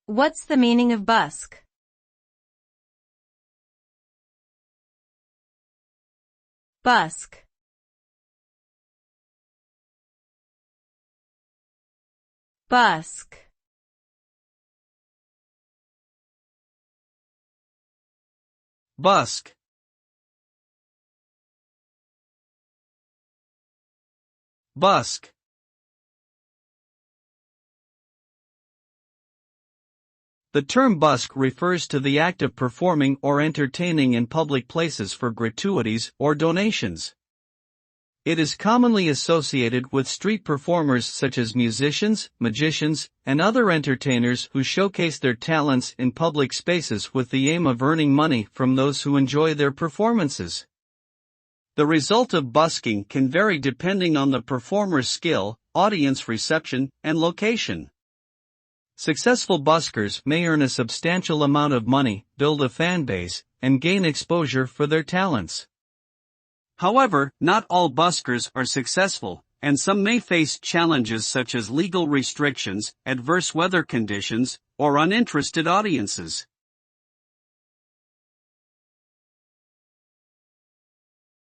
What's the meaning of busk? Busk. Busk. Busk. Busk. The term busk refers to the act of performing or entertaining in public places for gratuities or donations. It is commonly associated with street performers such as musicians, magicians, and other entertainers who showcase their talents in public spaces with the aim of earning money from those who enjoy their performances. The result of busking can vary depending on the performer's skill, audience reception, and location. Successful buskers may earn a substantial amount of money, build a fan base, and gain exposure for their talents. However, not all buskers are successful, and some may face challenges such as legal restrictions, adverse weather conditions, or uninterested audiences.